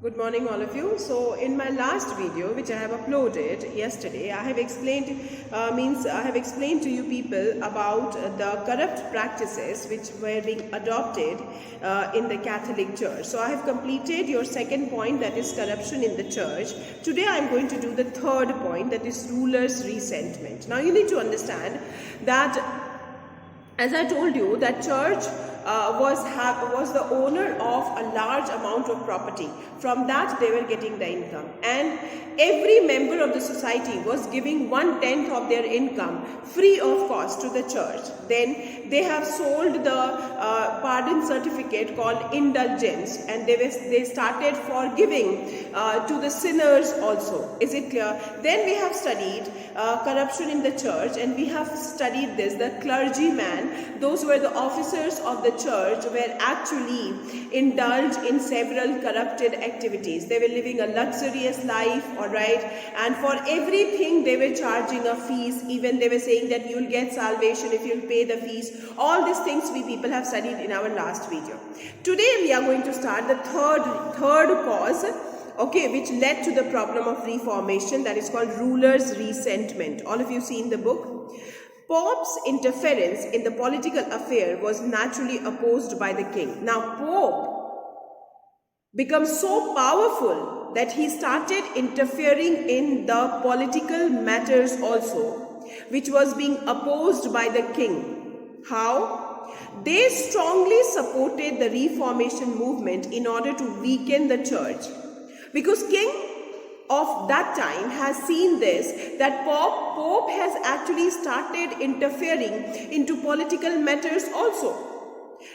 Good morning all of you. So in my last video which I have uploaded yesterday, I have explained to you people about the corrupt practices which were being adopted in the Catholic Church. So I have completed your second point, that is corruption in the church. Today I am going to do the third point, that is rulers' resentment. Now you need to understand that, as I told you, that church was the owner of a large amount of property. From that they were getting the income, and every member of the society was giving 1/10 of their income free of cost to the church. Then they have sold the pardon certificate called indulgence, and they started forgiving to the sinners also. Is it clear? Then we have studied corruption in the church, and we have studied this, the clergyman, those were the officers of the church, were actually indulged in several corrupted activities. They were living a luxurious life, alright, and for everything they were charging a fees. Even they were saying that you'll get salvation if you'll pay the fees. All these things we people have studied in our last video. Today we are going to start the third cause, okay, which led to the problem of reformation, that is called rulers' resentment. All of you seen the book? Pope's interference in the political affair was naturally opposed by the king. Now Pope becomes so powerful that he started interfering in the political matters also, which was being opposed by the king. How? They strongly supported the Reformation movement in order to weaken the church, because king of that time has seen this, that Pope has actually started interfering into political matters also.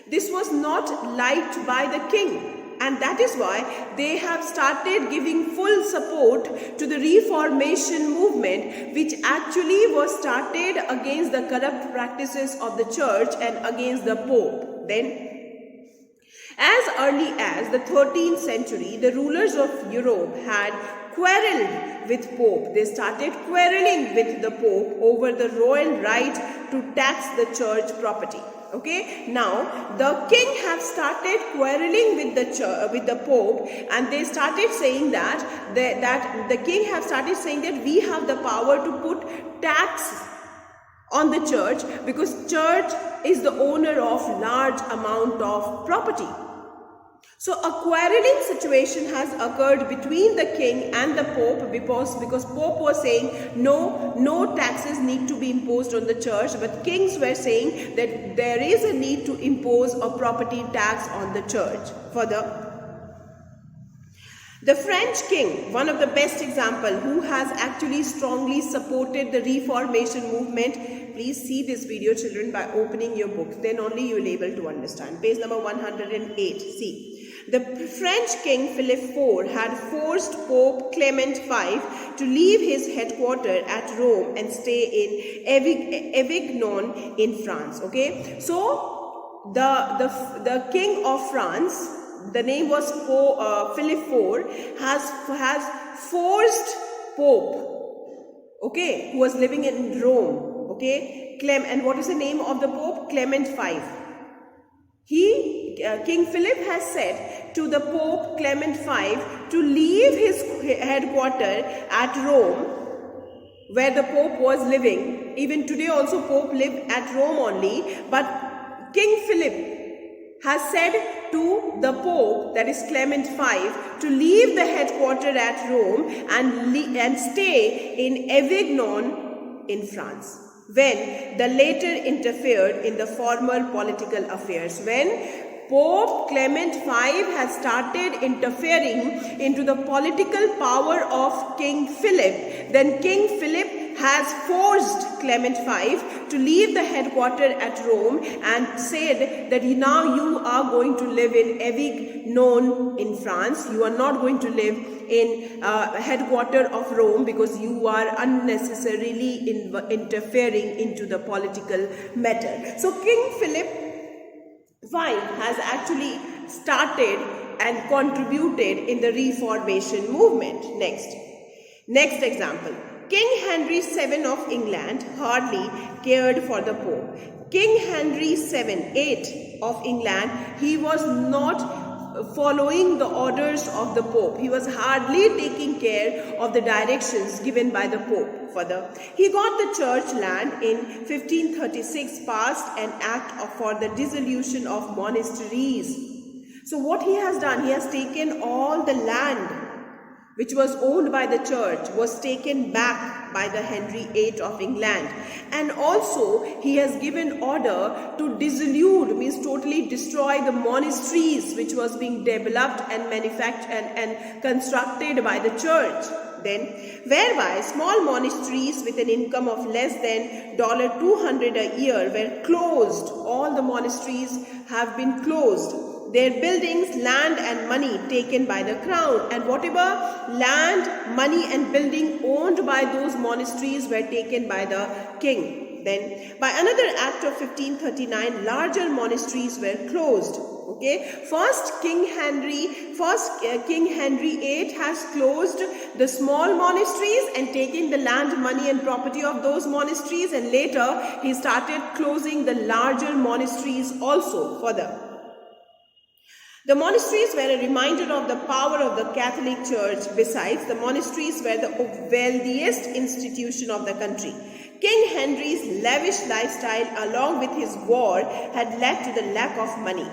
This was not liked by the king, and that is why they have started giving full support to the Reformation movement, which actually was started against the corrupt practices of the church and against the Pope. Then, as early as the 13th century, the rulers of Europe had quarreled with Pope. They started quarreling with the Pope over the royal right to tax the church property. Okay, now the king have started quarreling with the Pope, and they started saying that the king have started saying that we have the power to put tax on the church, because church is the owner of large amount of property. So a quarreling situation has occurred between the king and the Pope, because Pope was saying no taxes need to be imposed on the church, but kings were saying that there is a need to impose a property tax on the church. The French king, one of the best example, who has actually strongly supported the Reformation movement. Please see this video, children, by opening your book. Then only you will be able to understand. Page number 108. See. The French king Philip IV had forced Pope Clement V to leave his headquarters at Rome and stay in Avignon in France. Okay, so the king of France, the name was Philip IV, has forced Pope, okay, who was living in Rome, okay, and what is the name of the Pope? Clement V. King Philip has said to the Pope Clement V to leave his headquarters at Rome, where the Pope was living. Even today also Pope lived at Rome only, but King Philip has said to the Pope, that is Clement V, to leave the headquarters at Rome and stay in Avignon in France, when the later interfered in the former political affairs. When Pope Clement V has started interfering into the political power of King Philip, then King Philip has forced Clement V to leave the headquarters at Rome and said that now you are going to live in Avignon in France. You are not going to live in headquarters of Rome, because you are unnecessarily interfering into the political matter. So King Philip V has actually started and contributed in the Reformation movement. Next example. King Henry VII of England hardly cared for the Pope. King Henry VIII of England, he was not following the orders of the Pope. He was hardly taking care of the directions given by the Pope. Further, he got the church land in 1536, passed an act for the dissolution of monasteries. So what he has done, he has taken all the land which was owned by the church, was taken back by the Henry VIII of England. And also he has given order to dissolute, means totally destroy the monasteries which was being developed and manufactured and constructed by the church. Then, whereby small monasteries with an income of less than $200 a year were closed. All the monasteries have been closed. Their buildings, land and money taken by the crown, and whatever land, money and building owned by those monasteries were taken by the king. Then by another act of 1539, larger monasteries were closed. Okay, first King Henry VIII has closed the small monasteries and taken the land, money and property of those monasteries, and later he started closing the larger monasteries also further. The monasteries were a reminder of the power of the Catholic Church. Besides, the monasteries were the wealthiest institution of the country. King Henry's lavish lifestyle along with his war had led to the lack of money.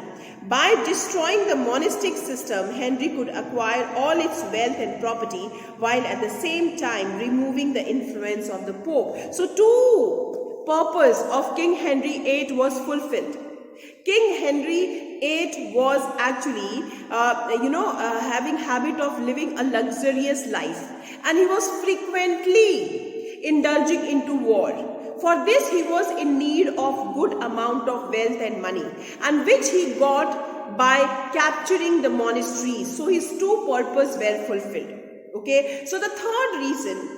By destroying the monastic system, Henry could acquire all its wealth and property while at the same time removing the influence of the Pope. So two purposes of King Henry VIII was fulfilled. King Henry VIII was actually, having habit of living a luxurious life, and he was frequently indulging into war. For this, he was in need of good amount of wealth and money, and which he got by capturing the monasteries. So his two purposes were fulfilled. Okay, so the third reason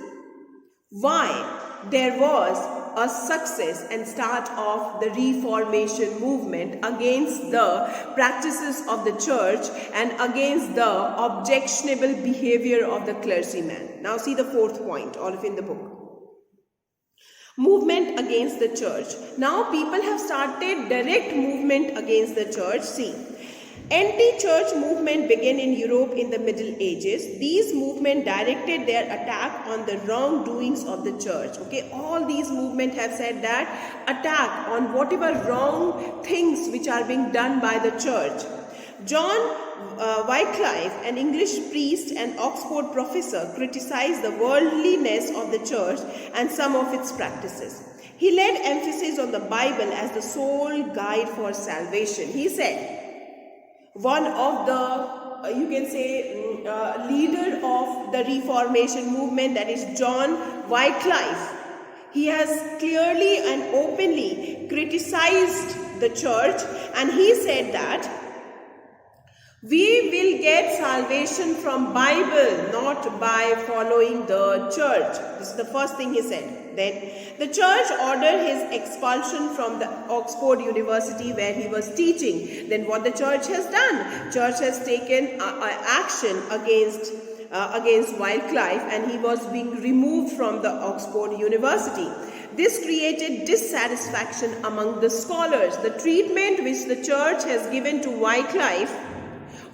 why there was a success and start of the Reformation movement against the practices of the church and against the objectionable behavior of the clergyman. Now see the fourth point, all of in the book. Movement against the church. Now people have started direct movement against the church. See, anti-church movement began in Europe in the Middle Ages. These movements directed their attack on the wrongdoings of the church. Okay, all these movements have said that attack on whatever wrong things which are being done by the church. John Wycliffe, an English priest and Oxford professor, criticized the worldliness of the church and some of its practices. He laid emphasis on the Bible as the sole guide for salvation. He said, one of the, leader of the Reformation movement, that is John Wycliffe, he has clearly and openly criticized the church, and he said that we will get salvation from Bible, not by following the church. This is the first thing he said. Then the church ordered his expulsion from the Oxford University where he was teaching. Then what the church has done? Church has taken action against Wycliffe, and he was being removed from the Oxford University. This created dissatisfaction among the scholars. The treatment which the church has given to Wycliffe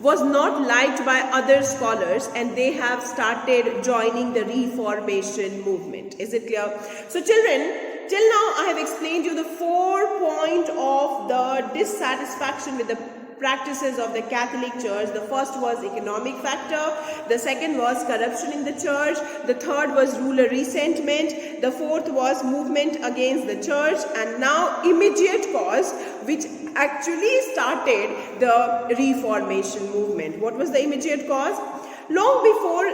was not liked by other scholars, and they have started joining the Reformation movement. Is it clear? So children, till now I have explained you the 4 points of the dissatisfaction with the practices of the Catholic Church. The first was economic factor, the second was corruption in the church, the third was ruler resentment, the fourth was movement against the church, and now immediate cause which actually started the Reformation movement. What was the immediate cause? Long before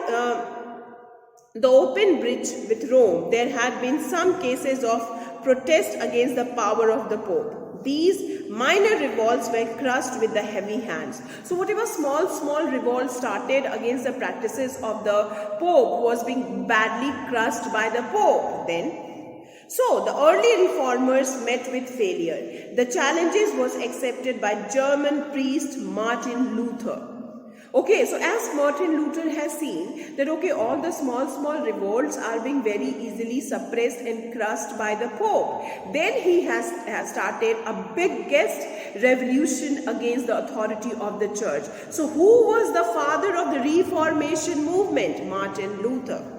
the open bridge with Rome, there had been some cases of protest against the power of the Pope. These minor revolts were crushed with the heavy hands. So whatever small revolts started against the practices of the Pope was being badly crushed by the Pope then. So the early reformers met with failure. The challenges was accepted by German priest Martin Luther. Okay, so as Martin Luther has seen that, okay, all the small revolts are being very easily suppressed and crushed by the Pope. Then he has started a biggest revolution against the authority of the church. So who was the father of the Reformation movement? Martin Luther.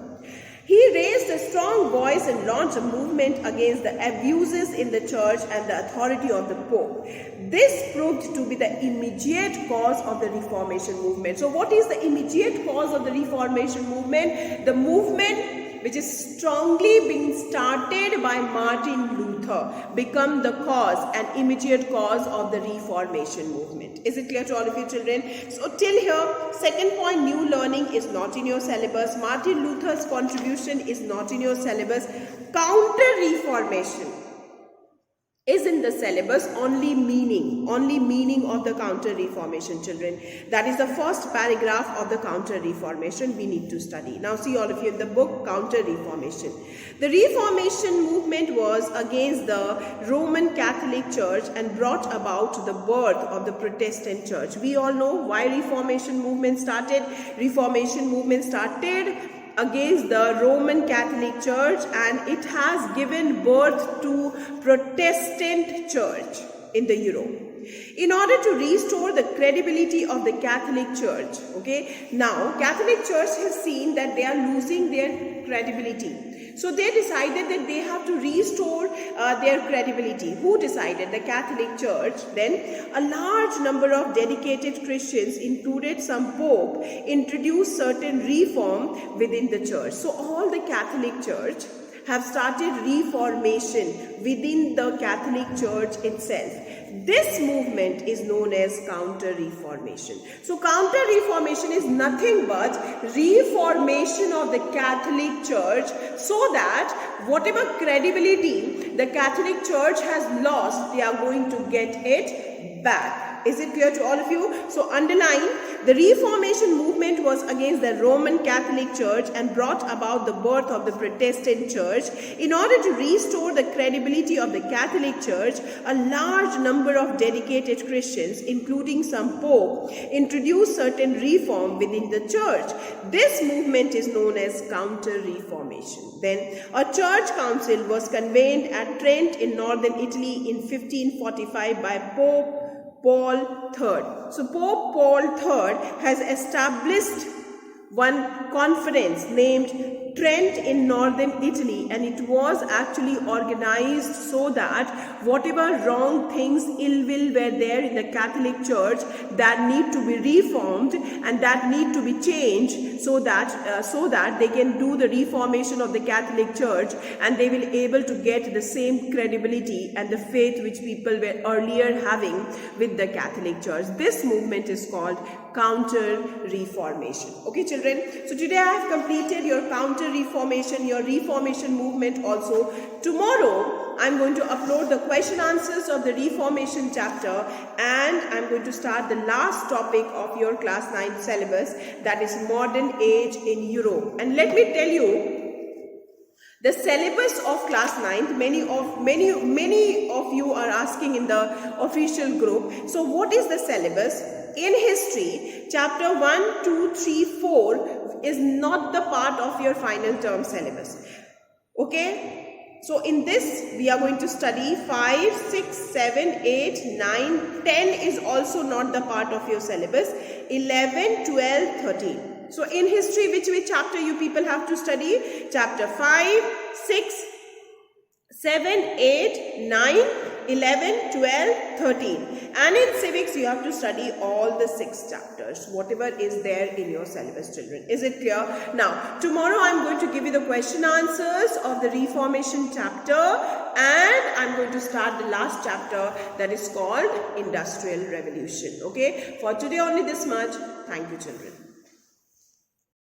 He raised a strong voice and launched a movement against the abuses in the church and the authority of the Pope. This proved to be the immediate cause of the Reformation movement. So what is the immediate cause of the Reformation movement? The movement which is strongly being started by Martin Luther become the cause and immediate cause of the Reformation movement. Is it clear to all of you children? So till here, second point, new learning is not in your syllabus. Martin Luther's contribution is not in your syllabus. Counter-Reformation is in the syllabus, only meaning of the Counter-Reformation, children. That is the first paragraph of the Counter-Reformation we need to study. Now see all of you in the book Counter-Reformation. The Reformation movement was against the Roman Catholic Church and brought about the birth of the Protestant Church. We all know why Reformation movement started. Reformation movement started against the Roman Catholic Church, and it has given birth to Protestant Church in the Europe. In order to restore the credibility of the Catholic Church, okay, now Catholic Church has seen that they are losing their credibility. So they decided that they have to restore their credibility. Who decided? The Catholic Church. Then a large number of dedicated Christians, included some Pope, introduced certain reform within the church. So all the Catholic Church have started reformation within the Catholic Church itself. This movement is known as Counter-Reformation. So Counter-Reformation is nothing but reformation of the Catholic Church, so that whatever credibility the Catholic Church has lost, they are going to get it back. Is it clear to all of you? So underline, the Reformation movement was against the Roman Catholic Church and brought about the birth of the Protestant Church. In order to restore the credibility of the Catholic Church, a large number of dedicated Christians, including some Pope, introduced certain reform within the church. This movement is known as Counter-Reformation. Then a church council was convened at Trent in northern Italy in 1545 by Pope Paul III. So Pope Paul III has established one conference named Trent in northern Italy, and it was actually organized so that whatever wrong things, ill will were there in the Catholic Church, that need to be reformed and that need to be changed, so that they can do the reformation of the Catholic Church, and they will able to get the same credibility and the faith which people were earlier having with the Catholic Church. This movement is called Counter-Reformation. Okay children, so today I have completed your Counter-Reformation, your Reformation movement also. Tomorrow I am going to upload the question answers of the Reformation chapter, and I am going to start the last topic of your class 9 syllabus, that is modern age in Europe. And let me tell you, the syllabus of class 9th, many of you are asking in the official group. So what is the syllabus? In history, chapter 1, 2, 3, 4 is not the part of your final term syllabus. Okay? So in this, we are going to study 5, 6, 7, 8, 9, 10 is also not the part of your syllabus. 11, 12, 13. So in history, which chapter you people have to study? Chapter 5, 6, 7, 8, 9, 11, 12, 13. And in civics, you have to study all the 6 chapters, whatever is there in your syllabus, children. Is it clear? Now, tomorrow I am going to give you the question answers of the Reformation chapter, and I am going to start the last chapter, that is called Industrial Revolution. Okay? For today only this much. Thank you, children.